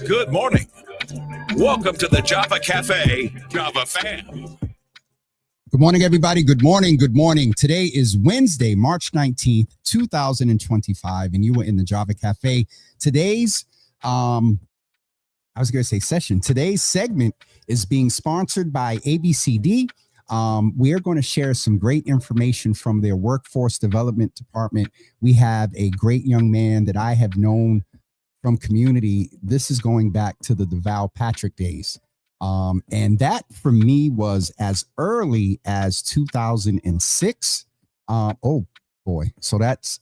Good morning. Welcome to the Java Cafe, Java fam. Good morning, everybody. Good morning. Good morning. Today is Wednesday, March 19th, 2025, and you were in the Java Cafe. Today's, session. Today's segment is being sponsored by ABCD. We are going to share some great information from their workforce development department. We have a great young man that I have known from community. This is going back to the Deval Patrick days. And that for me was as early as 2006. Oh boy. So that's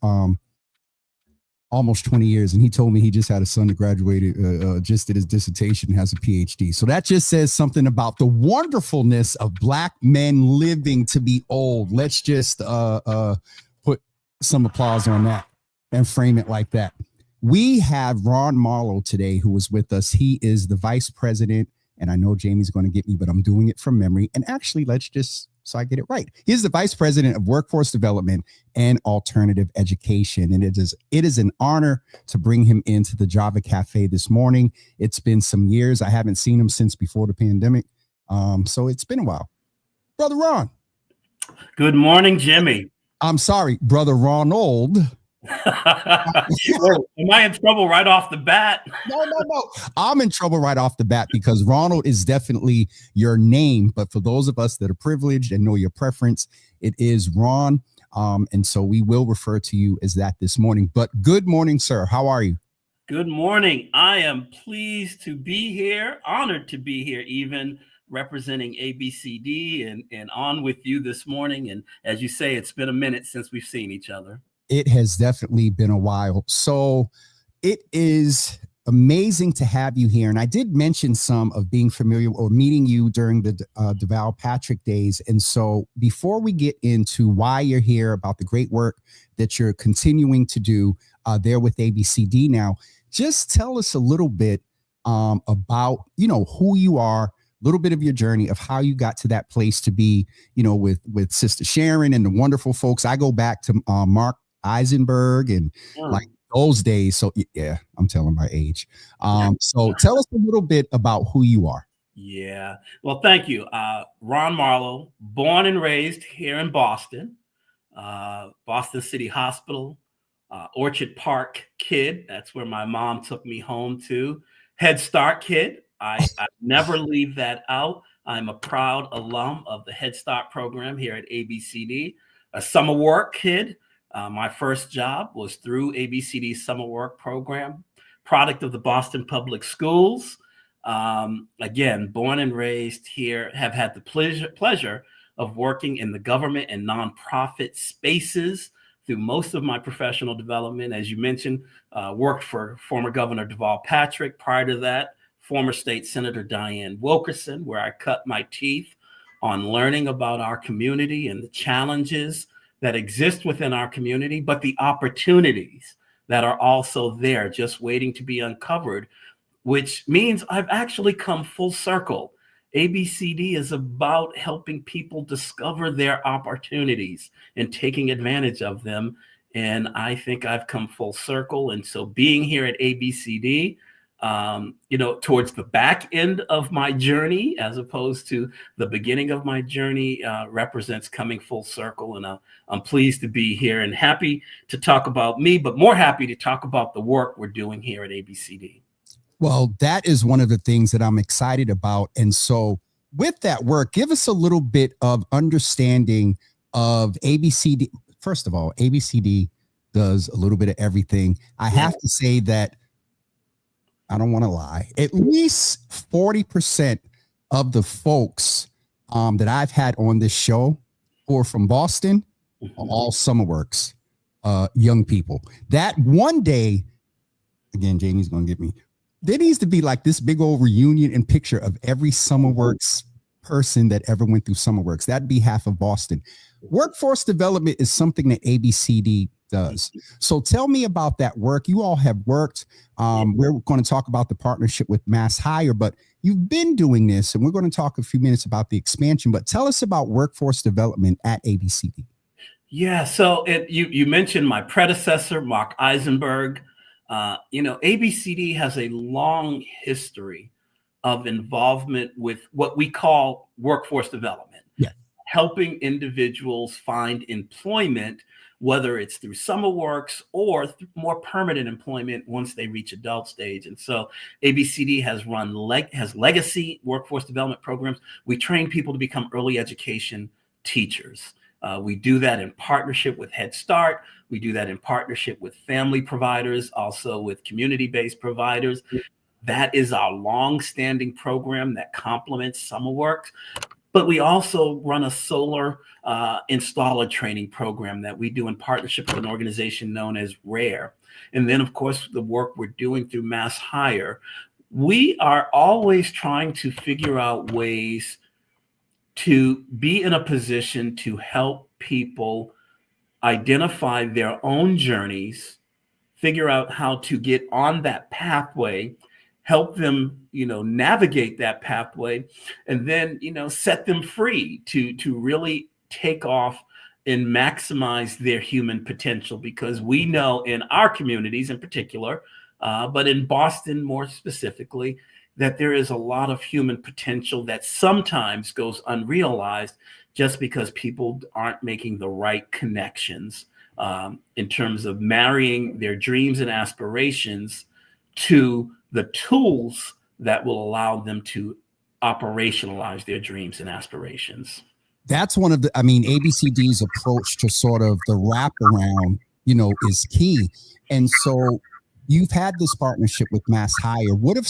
almost 20 years. And he told me he just had a son that graduated, just did his dissertation, has a PhD. So that just says something about the wonderfulness of Black men living to be old. Let's just put some applause on that and frame it like that. We have Ron Marlow today, who is with us. He is the vice president, and I know Jamie's going to get me, but I'm doing it from memory. And actually, let's just, so I get it right. He's the vice president of workforce development and alternative education. And it is an honor to bring him into the Java Cafe this morning. It's been some years. I haven't seen him since before the pandemic. So it's been a while. Brother Ron. Good morning, Jimmy. I'm sorry, Brother Ronald. Am I in trouble right off the bat? No. I'm in trouble right off the bat because Ronald is definitely your name. But for those of us that are privileged and know your preference, it is Ron. And so we will refer to you as that this morning. But good morning, sir. How are you? Good morning. I am pleased to be here, honored to be here, even representing ABCD and on with you this morning. And as you say, it's been a minute since we've seen each other. It has definitely been a while. So it is amazing to have you here. And I did mention some of being familiar or meeting you during the Deval Patrick days. And so before we get into why you're here, about the great work that you're continuing to do there with ABCD now, just tell us a little bit about, who you are, a little bit of your journey of how you got to that place to be, with Sister Sharon and the wonderful folks. I go back to Mark Eisenberg and like those days. So yeah, I'm telling my age. So tell us a little bit about who you are. Yeah. Well, thank you. Ron Marlow, born and raised here in Boston, Boston City Hospital, Orchard Park kid. That's where my mom took me home to. Head Start kid. I never leave that out. I'm a proud alum of the Head Start program here at ABCD. A summer work kid. My first job was through ABCD's summer work program, product of the Boston Public Schools. Again, born and raised here, have had the pleasure of working in the government and nonprofit spaces through most of my professional development. As you mentioned, worked for former Governor Deval Patrick. Prior to that, former State Senator Diane Wilkerson, where I cut my teeth on learning about our community and the challenges that exist within our community, but the opportunities that are also there just waiting to be uncovered, which means I've actually come full circle. ABCD is about helping people discover their opportunities and taking advantage of them. And I think I've come full circle. And so being here at ABCD, towards the back end of my journey, as opposed to the beginning of my journey, represents coming full circle. And I'm pleased to be here and happy to talk about me, but more happy to talk about the work we're doing here at ABCD. Well, that is one of the things that I'm excited about. And so with that work, give us a little bit of understanding of ABCD. First of all, ABCD does a little bit of everything. I have to say that I don't want to lie. At least 40% of the folks that I've had on this show who are from Boston are all SummerWorks young people. That one day, again, Jamie's going to get me. There needs to be like this big old reunion and picture of every SummerWorks person that ever went through SummerWorks. That'd be half of Boston. Workforce development is something that ABCD does. So tell me about that work. You all have worked. We're going to talk about the partnership with MassHire, but you've been doing this, and we're going to talk a few minutes about the expansion. But tell us about workforce development at ABCD. Yeah, so you mentioned my predecessor, Mark Eisenberg. ABCD has a long history of involvement with what we call workforce development, Yeah. helping individuals find employment, whether it's through summer works or more permanent employment once they reach adult stage. And so ABCD has has legacy workforce development programs. We train people to become early education teachers. We do that in partnership with Head Start. We do that in partnership with family providers, also with community-based providers. That is our long-standing program that complements summer work. But we also run a solar installer training program that we do in partnership with an organization known as RARE. And then, of course, the work we're doing through MassHire. We are always trying to figure out ways to be in a position to help people identify their own journeys, figure out how to get on that pathway, help them, navigate that pathway, and then, set them free to really take off and maximize their human potential. Because we know in our communities in particular, but in Boston more specifically, that there is a lot of human potential that sometimes goes unrealized just because people aren't making the right connections in terms of marrying their dreams and aspirations to the tools that will allow them to operationalize their dreams and aspirations. That's one of ABCD's approach to sort of the wraparound, is key. And so you've had this partnership with MassHire. What are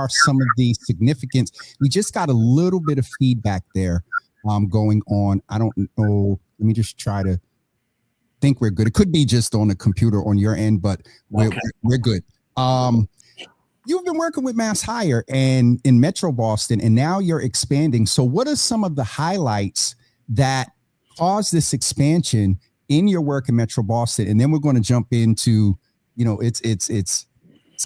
some of the significance? We just got a little bit of feedback there going on. I don't know. Let me just try to think we're good. It could be just on the computer on your end, but we're good. You've been working with MassHire and in Metro Boston, and now you're expanding. So what are some of the highlights that caused this expansion in your work in Metro Boston? And then we're going to jump into, it's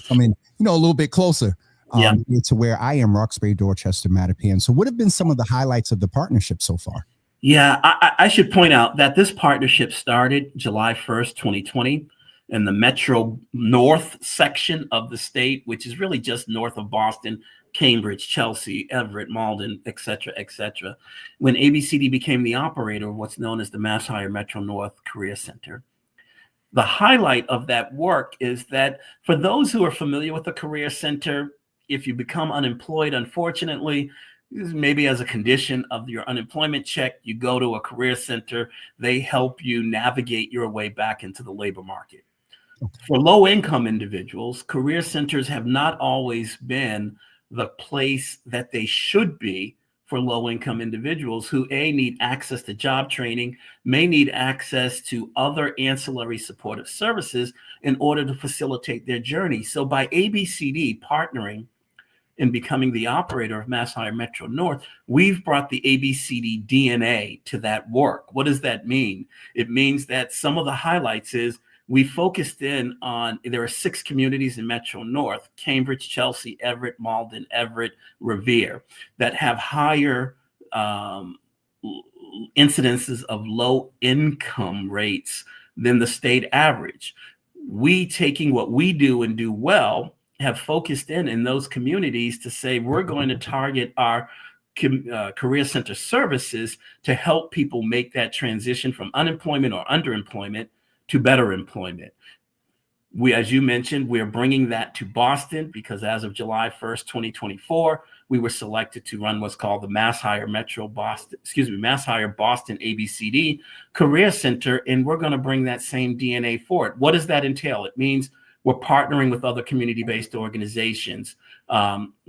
coming, a little bit closer to where I am, Roxbury, Dorchester, Mattapan. So what have been some of the highlights of the partnership so far? Yeah, I should point out that this partnership started July 1st, 2020. In the Metro North section of the state, which is really just north of Boston, Cambridge, Chelsea, Everett, Malden, et cetera, when ABCD became the operator of what's known as the MassHire Metro North Career Center. The highlight of that work is that for those who are familiar with the Career Center, if you become unemployed, unfortunately, maybe as a condition of your unemployment check, you go to a career center, they help you navigate your way back into the labor market. For low-income individuals, career centers have not always been the place that they should be for low-income individuals who, need access to job training, may need access to other ancillary supportive services in order to facilitate their journey. So by ABCD partnering and becoming the operator of MassHire Metro North, we've brought the ABCD DNA to that work. What does that mean? It means that some of the highlights is we focused in on, there are 6 communities in Metro North, Cambridge, Chelsea, Everett, Malden, Everett, Revere, that have higher incidences of low income rates than the state average. We, taking what we do and do well, have focused in those communities to say we're going to target our career center services to help people make that transition from unemployment or underemployment to better employment. We, as you mentioned, we're bringing that to Boston because as of July 1st, 2024, we were selected to run what's called the MassHire MassHire Boston ABCD Career Center, and we're going to bring that same DNA forward. What does that entail? It means we're partnering with other community-based organizations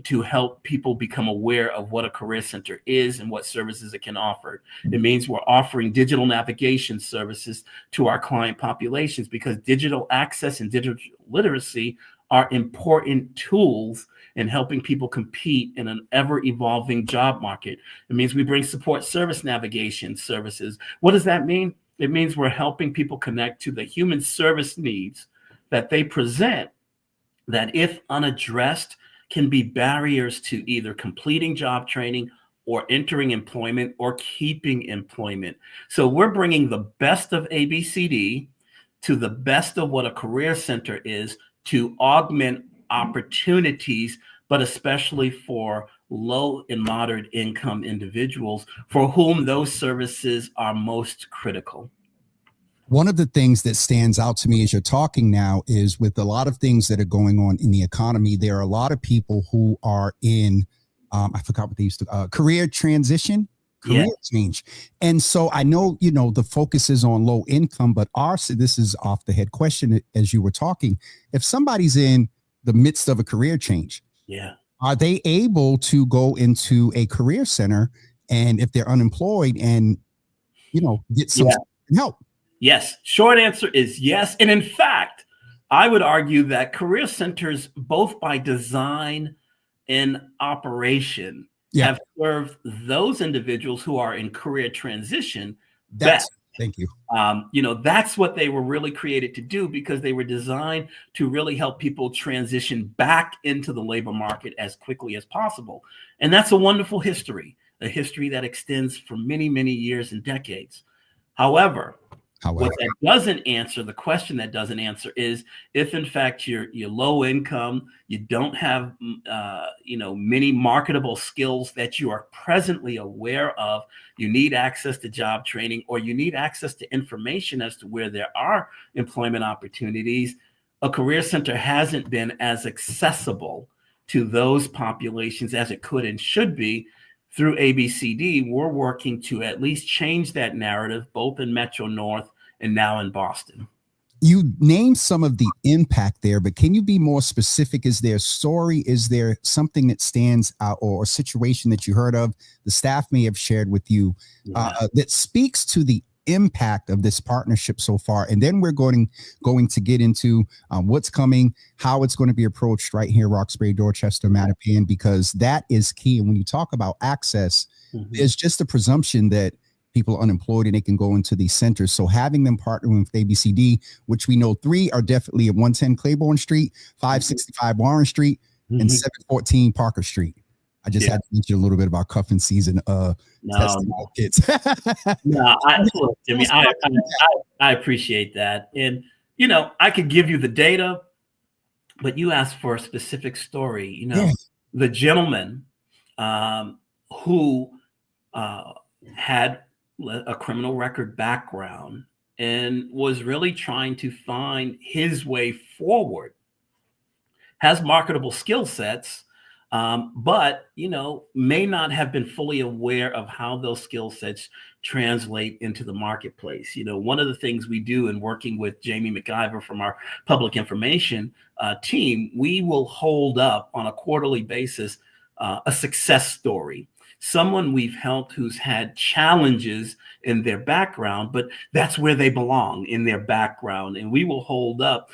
to help people become aware of what a career center is and what services it can offer. It means we're offering digital navigation services to our client populations because digital access and digital literacy are important tools in helping people compete in an ever-evolving job market. It means we bring support service navigation services. What does that mean? It means we're helping people connect to the human service needs that they present that, if unaddressed, can be barriers to either completing job training or entering employment or keeping employment. So we're bringing the best of ABCD to the best of what a career center is to augment opportunities, but especially for low and moderate income individuals for whom those services are most critical. One of the things that stands out to me as you're talking now is with a lot of things that are going on in the economy, there are a lot of people who are in, I forgot what they used to, career transition, career change. And so I know, the focus is on low income, but this is off the head question as you were talking. If somebody's in the midst of a career change, are they able to go into a career center and if they're unemployed and, get some help? Yes. Short answer is yes. And in fact, I would argue that career centers, both by design and operation, have served those individuals who are in career transition best. Thank you. That's what they were really created to do, because they were designed to really help people transition back into the labor market as quickly as possible. And that's a wonderful history, a history that extends for many, many years and decades. However, what that doesn't answer, the question that doesn't answer is if in fact you're low income, you don't have many marketable skills that you are presently aware of, you need access to job training, or you need access to information as to where there are employment opportunities, a career center hasn't been as accessible to those populations as it could and should be. Through ABCD, we're working to at least change that narrative, both in Metro North and now in Boston. You named some of the impact there, but can you be more specific? Is there a story? Is there something that stands out or a situation that you heard of the staff may have shared with you that speaks to the impact of this partnership so far? And then we're going to get into what's coming, how it's going to be approached right here, Roxbury, Dorchester, Mattapan, because that is key. And when you talk about access, there's just a presumption that people are unemployed and they can go into these centers. So having them partnering with ABCD, which we know 3 are definitely at 110 Claiborne Street, 565 Warren Street, and 714 Parker Street. I just had to mention a little bit about cuffing season. Testing kids. I appreciate that. And, I could give you the data, but you asked for a specific story. The gentleman who had a criminal record background and was really trying to find his way forward, has marketable skill sets, but may not have been fully aware of how those skill sets translate into the marketplace. One of the things we do in working with Jamie McIver from our public information team, we will hold up on a quarterly basis a success story. Someone we've helped who's had challenges in their background, but that's where they belong, in their background. And we will hold up,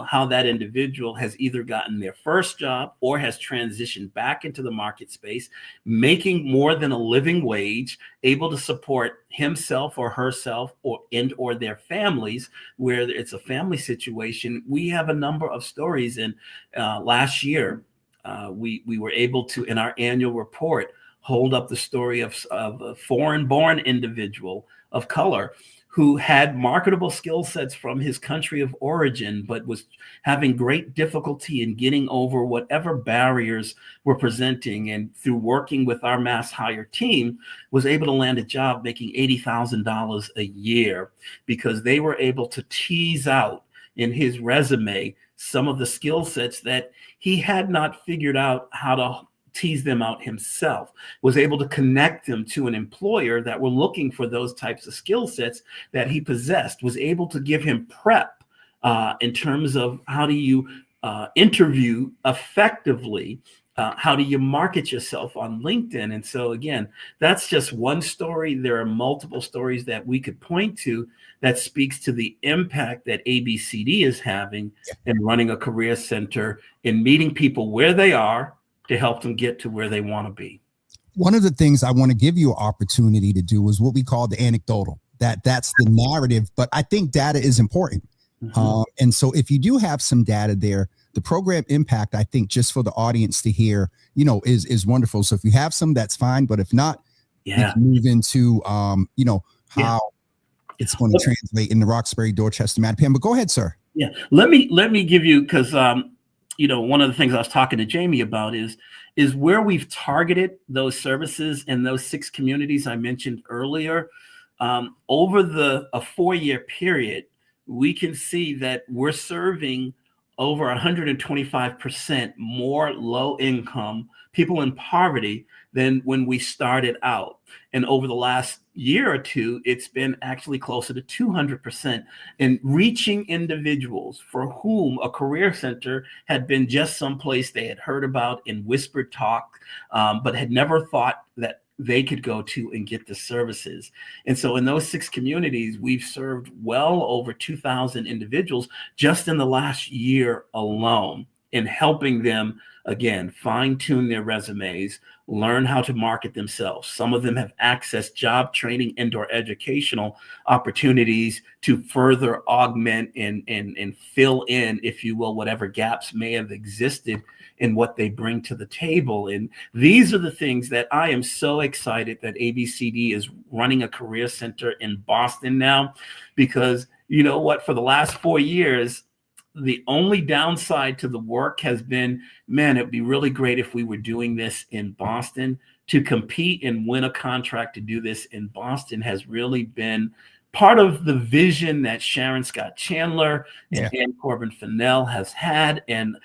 how that individual has either gotten their first job or has transitioned back into the market space, making more than a living wage, able to support himself or herself or their families, where it's a family situation. We have a number of stories. And last year, we were able to, in our annual report, hold up the story of a foreign-born individual of color who had marketable skill sets from his country of origin, but was having great difficulty in getting over whatever barriers were presenting. And through working with our MassHire team, was able to land a job making $80,000 a year, because they were able to tease out in his resume some of the skill sets that he had not figured out how to tease them out himself, was able to connect them to an employer that were looking for those types of skill sets that he possessed, was able to give him prep in terms of how do you interview effectively, how do you market yourself on LinkedIn. And so again, that's just one story. There are multiple stories that we could point to that speaks to the impact that ABCD is having in running a career center, in meeting people where they are, to help them get to where they want to be. One of the things I want to give you an opportunity to do is what we call the anecdotal. That's the narrative, but I think data is important. And so if you do have some data there, the program impact, I think just for the audience to hear, is wonderful. So if you have some, that's fine. But if not, we can move into, how it's going to translate in the Roxbury, Dorchester, Mattapan. But go ahead, sir. Yeah, let me give you, because one of the things I was talking to Jamie about is where we've targeted those services in those 6 communities I mentioned earlier. Over a 4-year period, we can see that we're serving over 125% more low income people in poverty than when we started out. And over the last year or two, it's been actually closer to 200% in reaching individuals for whom a career center had been just someplace they had heard about in whispered talk, but had never thought that they could go to and get the services. And so in those 6 communities, we've served well over 2,000 individuals just in the last year alone, in helping them, again, fine-tune their resumes, learn how to market themselves. Some of them have accessed job training and/or educational opportunities to further augment and fill in, if you will, whatever gaps may have existed in what they bring to the table. And these are the things that I am so excited that ABCD is running a career center in Boston now, because you know what, for the last 4 years, the only downside to the work has been, man, it'd be really great if we were doing this in Boston. To compete and win a contract to do this in Boston has really been part of the vision that Sharon Scott Chandler and Ann Corbin Fennell has had. And,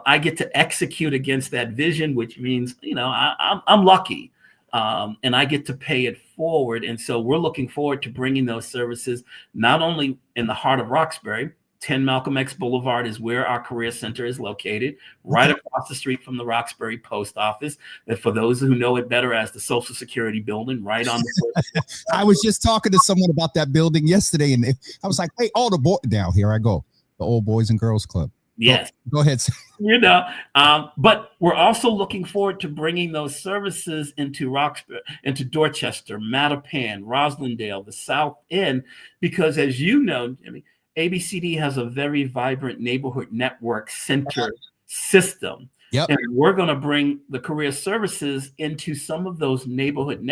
I get to execute against that vision, which means, I'm lucky. And I get to pay it forward. And so we're looking forward to bringing those services, not only in the heart of Roxbury. 10 Malcolm X Boulevard is where our career center is located, right across the street from the Roxbury Post Office. And for those who know it better as the Social Security building, right on the I was just talking to someone about that building yesterday, and I was like, hey, all the boys, now here I go, the old Boys and Girls Club. Yes. Go ahead. But we're also looking forward to bringing those services into Roxbury, into Dorchester, Mattapan, Roslindale, the South End, because as you know, ABCD has a very vibrant neighborhood network center system. Yep. And we're going to bring the career services into some of those neighborhood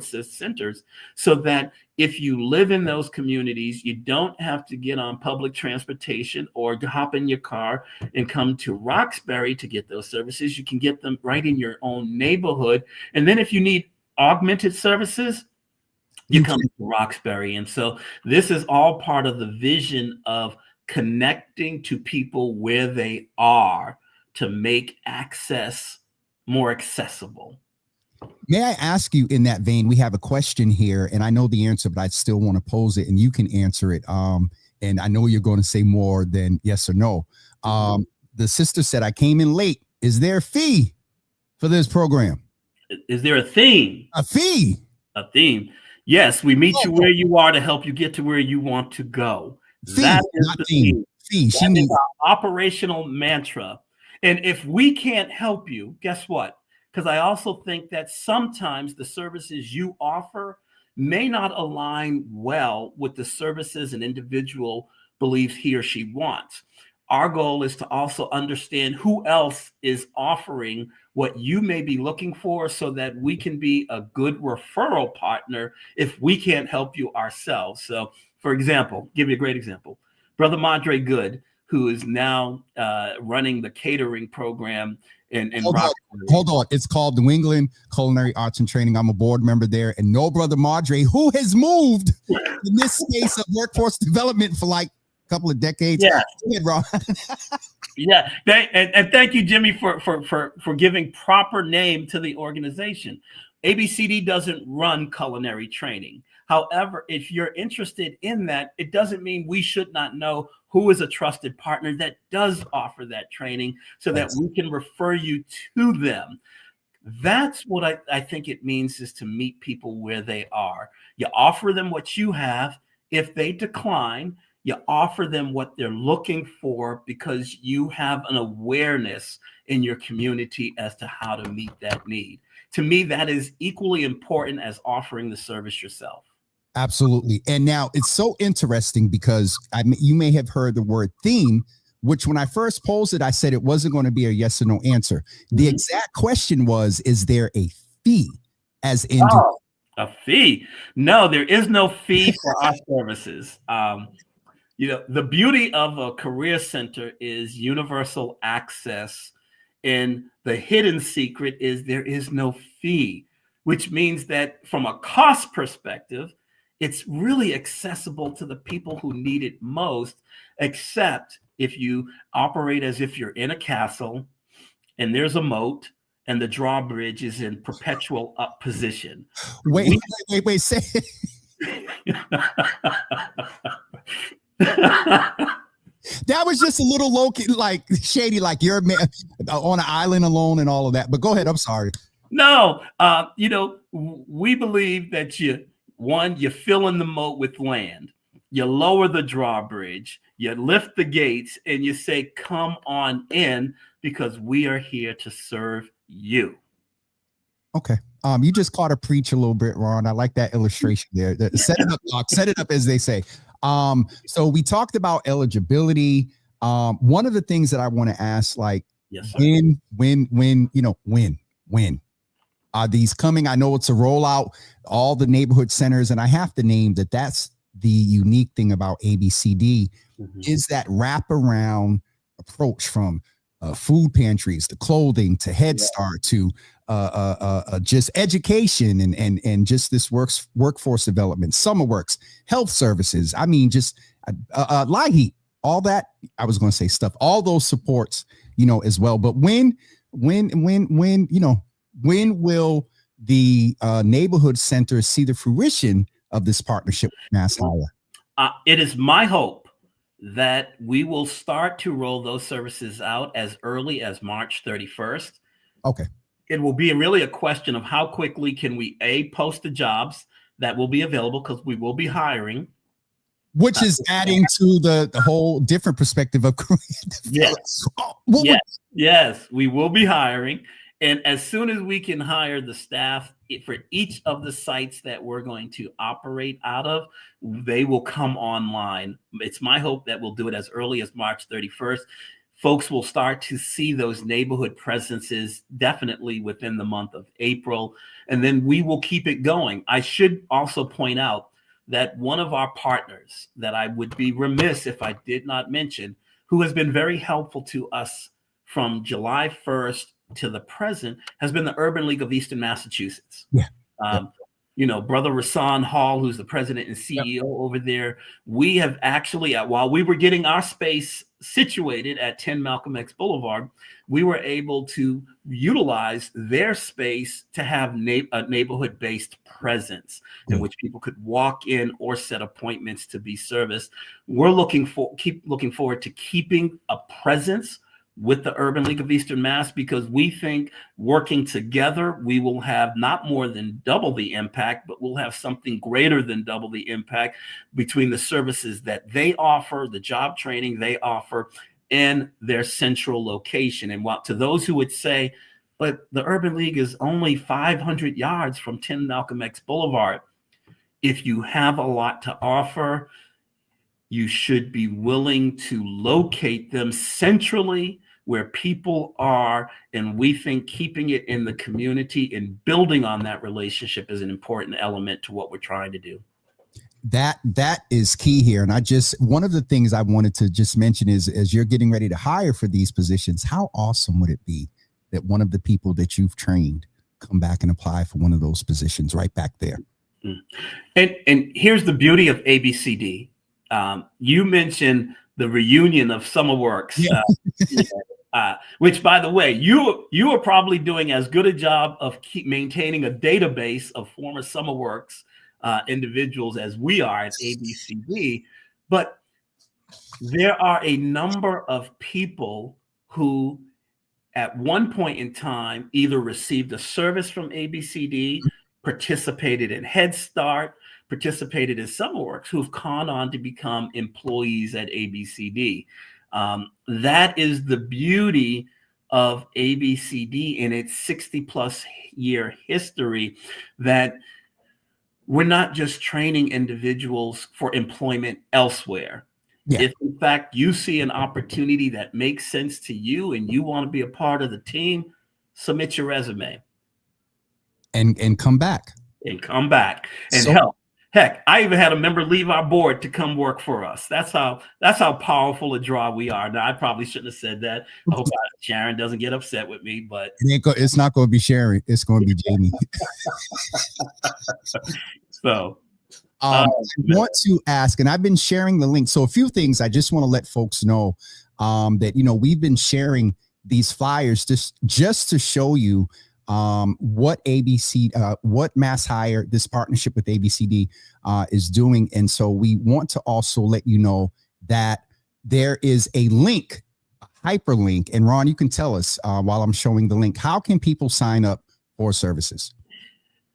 centers, so that if you live in those communities, you don't have to get on public transportation or hop in your car and come to Roxbury to get those services. You can get them right in your own neighborhood. And then if you need augmented services, you come to Roxbury. And so this is all part of the vision of connecting to people where they are to make access more accessible. May I ask you, in that vein, we have a question here, and I know the answer, but I still want to pose it and you can answer it. And I know you're going to say more than yes or no. The sister said, I came in late. Is there a fee for this program? Is there a theme? A fee? A theme. Yes, we meet you where you are to help you get to where you want to go. Fee, that is the theme. Fee. That is our operational mantra. And if we can't help you, guess what? Because I also think that sometimes the services you offer may not align well with the services an individual believes he or she wants. Our goal is to also understand who else is offering what you may be looking for, so that we can be a good referral partner if we can't help you ourselves. So, for example, give you a great example. Brother Madre Good, who is now running the catering program in Hold on. It's called New England Culinary Arts and Training. I'm a board member there. And no Brother Madre, who has moved in this space of workforce development for like couple of decades. Yeah. Ron. Yeah. And thank you, Jimmy, for giving proper name to the organization. ABCD doesn't run culinary training. However, if you're interested in that, it doesn't mean we should not know who is a trusted partner that does offer that training, so that we can refer you to them. That's what I think it means, is to meet people where they are. You offer them what you have. If they decline, you offer them what they're looking for, because you have an awareness in your community as to how to meet that need. To me, that is equally important as offering the service yourself. Absolutely. And now it's so interesting, because you may have heard the word theme, which when I first posed it, I said it wasn't going to be a yes or no answer. The exact question was, is there a fee? As in, A fee? No, there is no fee for our services. The beauty of a career center is universal access, and the hidden secret is there is no fee, which means that from a cost perspective, it's really accessible to the people who need it most, except if you operate as if you're in a castle and there's a moat and the drawbridge is in perpetual up position. Wait, say that was just a little low key, like shady, like you're on an island alone and all of that. But go ahead. I'm sorry. No, we believe that you fill in the moat with land, you lower the drawbridge, you lift the gates, and you say, "Come on in, because we are here to serve you." Okay. You just caught a preach a little bit, Ron. I like that illustration there. Set it up, Doc. Set it up, as they say. So we talked about eligibility. One of the things that I want to ask, like, yes, when are these coming? I know it's a rollout, all the neighborhood centers, and I have to name that. That's the unique thing about ABCD is that wraparound approach from food pantries to clothing to Head Start to just education and just this workforce development, summer works, health services. I mean, just light heat, all that. I was going to say stuff, all those supports, as well. But when will the neighborhood centers see the fruition of this partnership with MassHire? It is my hope that we will start to roll those services out as early as March 31st. Okay. It will be really a question of how quickly can we post the jobs that will be available, because we will be hiring. Which is adding to the whole different perspective of career. Yes, we will be hiring. And as soon as we can hire the staff for each of the sites that we're going to operate out of, they will come online. It's my hope that we'll do it as early as March 31st. Folks will start to see those neighborhood presences definitely within the month of April, and then we will keep it going. I should also point out that one of our partners that I would be remiss if I did not mention, who has been very helpful to us from July 1st to the present, has been the Urban League of Eastern Massachusetts. Brother Rasan Hall, who's the president and CEO over there. We have actually, while we were getting our space situated at 10 Malcolm X Boulevard, we were able to utilize their space to have a neighborhood-based presence in which people could walk in or set appointments to be serviced. We're keep looking forward to keeping a presence with the Urban League of Eastern Mass, because we think working together, we will have not more than double the impact, but we'll have something greater than double the impact between the services that they offer, the job training they offer, in their central location. And while to those who would say, but the Urban League is only 500 yards from 10 Malcolm X Boulevard, if you have a lot to offer, you should be willing to locate them centrally where people are, and we think keeping it in the community and building on that relationship is an important element to what we're trying to do. That is key here. And one of the things I wanted to just mention is, as you're getting ready to hire for these positions, how awesome would it be that one of the people that you've trained come back and apply for one of those positions right back there? And here's the beauty of ABCD. You mentioned the reunion of Summer Works, which, by the way, you are probably doing as good a job of maintaining a database of former Summer Works individuals as we are at ABCD. But there are a number of people who at one point in time either received a service from ABCD, participated in Head Start, participated in Summer Works, who've gone on to become employees at ABCD. That is the beauty of ABCD in its 60+ year history, that we're not just training individuals for employment elsewhere. Yeah. If in fact you see an opportunity that makes sense to you and you want to be a part of the team, submit your resume. And come back. and come back and So help. Heck, I even had a member leave our board to come work for us. That's how powerful a draw we are. Now, I probably shouldn't have said that. I hope Sharon doesn't get upset with me, but it's not going to be Sharon. It's going to be Jamie. So I want to ask, and I've been sharing the link. So a few things I just want to let folks know that, we've been sharing these flyers just to show you what what MassHire, this partnership with ABCD is doing. And so we want to also let you know that there is a link, a hyperlink. And Ron, you can tell us while I'm showing the link, how can people sign up for services?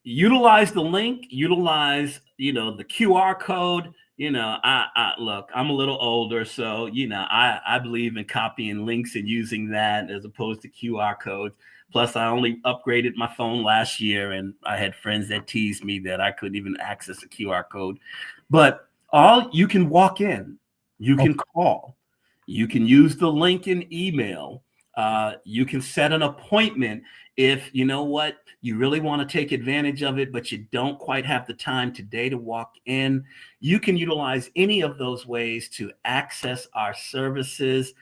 Utilize the link, utilize, the QR code. I look, I'm a little older, so, I believe in copying links and using that as opposed to QR codes. Plus, I only upgraded my phone last year, and I had friends that teased me that I couldn't even access a QR code. But you can walk in, you can call, you can use the link in email. You can set an appointment if you really want to take advantage of it, but you don't quite have the time today to walk in. You can utilize any of those ways to access our services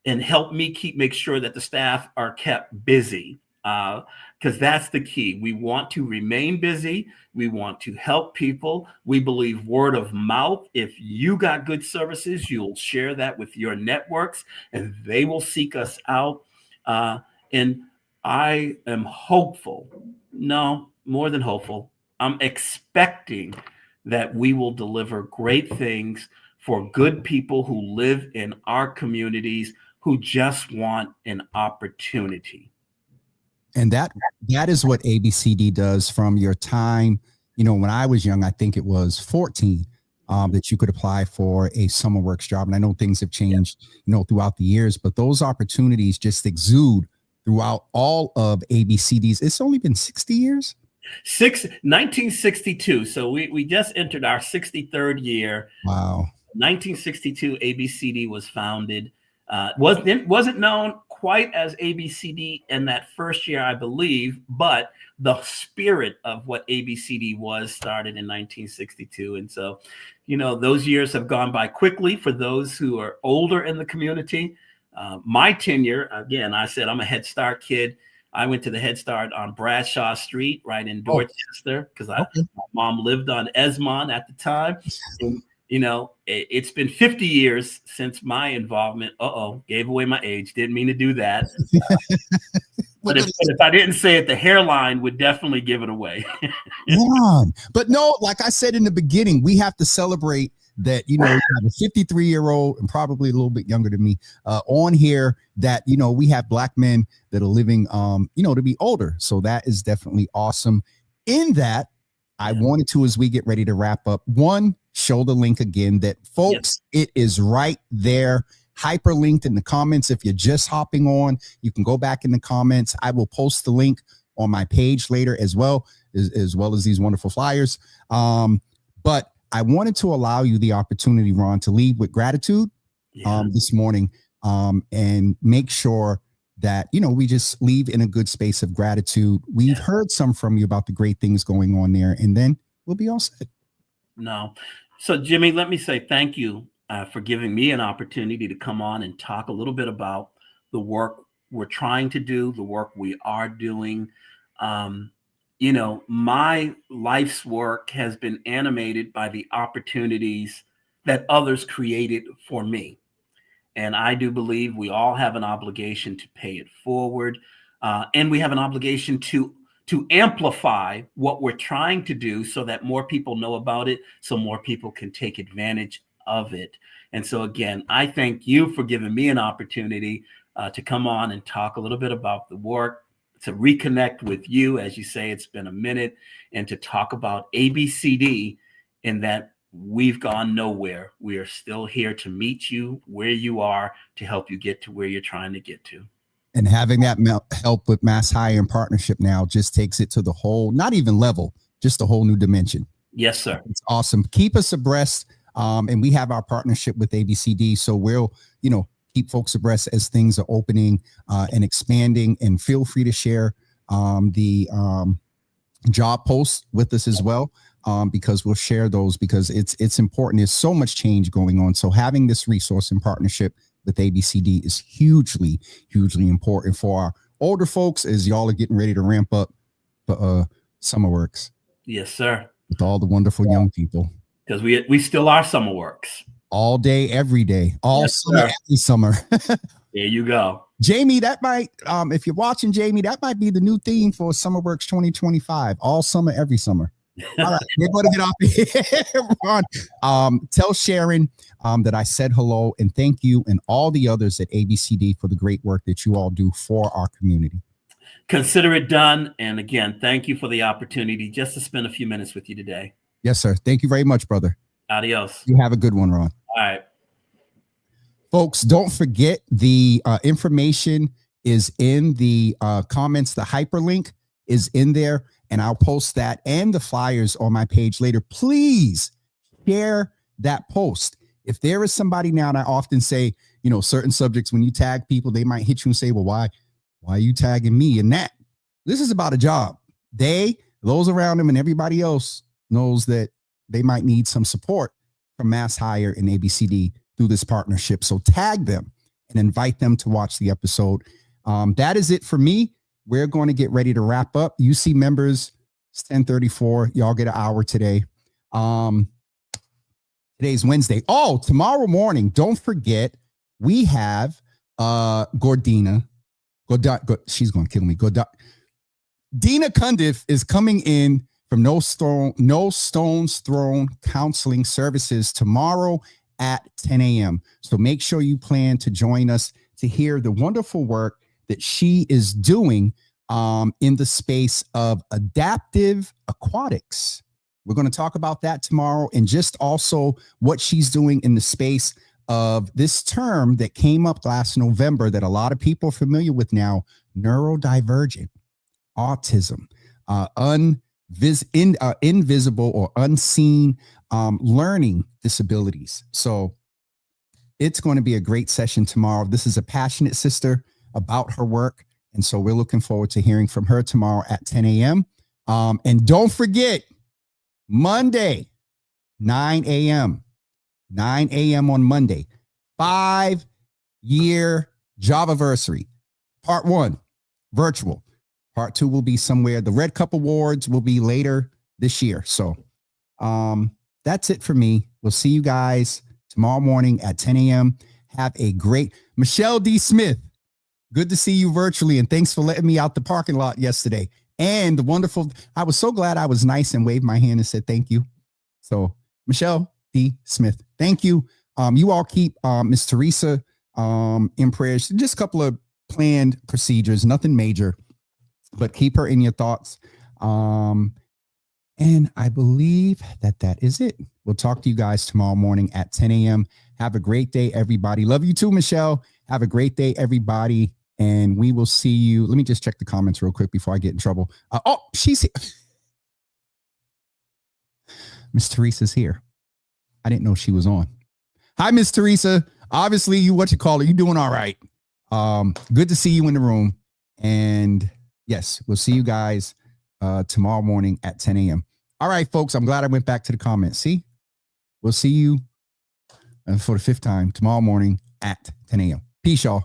and help me make sure that the staff are kept busy, because that's the key. We want to remain busy. We want to help people. We believe word of mouth. If you got good services, you'll share that with your networks and they will seek us out. And I am hopeful, no, more than hopeful, I'm expecting that we will deliver great things for good people who live in our communities who just want an opportunity. And that is what ABCD does. From your time, when I was young, I think it was 14 that you could apply for a summer works job. And I know things have changed, throughout the years, but those opportunities just exude throughout all of ABCD's. It's only been 60 years. 1962. So we just entered our 63rd year. Wow. 1962, ABCD was founded. Wasn't known quite as ABCD in that first year, I believe, but the spirit of what ABCD was started in 1962. And so, those years have gone by quickly for those who are older in the community. My tenure, again, I said I'm a Head Start kid. I went to the Head Start on Bradshaw Street, right in Dorchester, because my mom lived on Esmond at the time. And, it's been 50 years since my involvement. Gave away my age. Didn't mean to do that. But if I didn't say it, the hairline would definitely give it away. But no, like I said in the beginning, we have to celebrate that, you have a 53-year-old and probably a little bit younger than me on here, that, we have Black men that are living, to be older. So that is definitely awesome. In that, I wanted to, as we get ready to wrap up, show the link again, that folks, it is right there, hyperlinked in the comments. If you're just hopping on, you can go back in the comments. I will post the link on my page later as well as these wonderful flyers. But I wanted to allow you the opportunity, Ron, to leave with gratitude this morning, and make sure that, we just leave in a good space of gratitude. We've heard some from you about the great things going on there, and then we'll be all set. No. So, Jimmy, let me say thank you for giving me an opportunity to come on and talk a little bit about the work we're trying to do, the work we are doing. My life's work has been animated by the opportunities that others created for me. And I do believe we all have an obligation to pay it forward. And we have an obligation to amplify what we're trying to do so that more people know about it, so more people can take advantage of it. And so, again, I thank you for giving me an opportunity to come on and talk a little bit about the work, to reconnect with you. As you say, it's been a minute, and to talk about ABCD, in that we've gone nowhere. We are still here to meet you where you are, to help you get to where you're trying to get to. And having that help with MassHire and partnership now just takes it to the whole, not even level, just a whole new dimension. Yes, sir. It's awesome. Keep us abreast. And we have our partnership with ABCD. So we'll, keep folks abreast as things are opening and expanding. And feel free to share the job posts with us as well, because we'll share those because it's important. There's so much change going on. So having this resource in partnership with ABCD is hugely important for our older folks as y'all are getting ready to ramp up for summer works. Yes, sir. With all the wonderful young people. Because we still are summer works. All day, every day. All summer, every summer. There you go. Jamie, that might, if you're watching, Jamie, that might be the new theme for Summer Works 2025. All summer, every summer. All right, we're going to get off here. Tell Sharon that I said hello and thank you and all the others at ABCD for the great work that you all do for our community. Consider it done. And again, thank you for the opportunity just to spend a few minutes with you today. Yes, sir. Thank you very much, brother. Adios. You have a good one, Ron. All right. Folks, don't forget the information is in the comments. The hyperlink is in there, and I'll post that and the flyers on my page later. Please share that post. If there is somebody now, and I often say, certain subjects, when you tag people, they might hit you and say, well, why are you tagging me in that? This is about a job. Those around them and everybody else knows that they might need some support from MassHire and ABCD through this partnership. So tag them and invite them to watch the episode. That is it for me. We're going to get ready to wrap up. UC members, it's 10:34. Y'all get an hour today. Today's Wednesday. Oh, tomorrow morning, don't forget, we have Gordina. She's going to kill me. Dina Cundiff is coming in from No Stones Thrown Counseling Services tomorrow at 10 a.m. So make sure you plan to join us to hear the wonderful work that she is doing in the space of adaptive aquatics. We're going to talk about that tomorrow, and just also what she's doing in the space of this term that came up last November that a lot of people are familiar with now, neurodivergent autism, invisible or unseen learning disabilities. So it's going to be a great session tomorrow. This is a passionate sister about her work. And so we're looking forward to hearing from her tomorrow at 10 a.m. And don't forget, Monday, 9 a.m. on Monday, 5-year Javaversary. Part 1, virtual. Part 2 will be somewhere. The Red Cup Awards will be later this year. So that's it for me. We'll see you guys tomorrow morning at 10 a.m. Have a great Michelle D. Smith. Good to see you virtually. And thanks for letting me out the parking lot yesterday. And the wonderful, I was so glad I was nice and waved my hand and said thank you. So Michelle D. Smith, thank you. You all keep Miss Teresa in prayers. Just a couple of planned procedures, nothing major, but keep her in your thoughts. And I believe that is it. We'll talk to you guys tomorrow morning at 10 a.m. Have a great day, everybody. Love you too, Michelle. Have a great day, everybody. And we will see you. Let me just check the comments real quick before I get in trouble. She's here. Miss Teresa's here. I didn't know she was on. Hi, Miss Teresa. Obviously, you doing all right. Good to see you in the room. And yes, we'll see you guys tomorrow morning at 10 a.m. All right, folks, I'm glad I went back to the comments. See, we'll see you for the 5th time tomorrow morning at 10 a.m. Peace, y'all.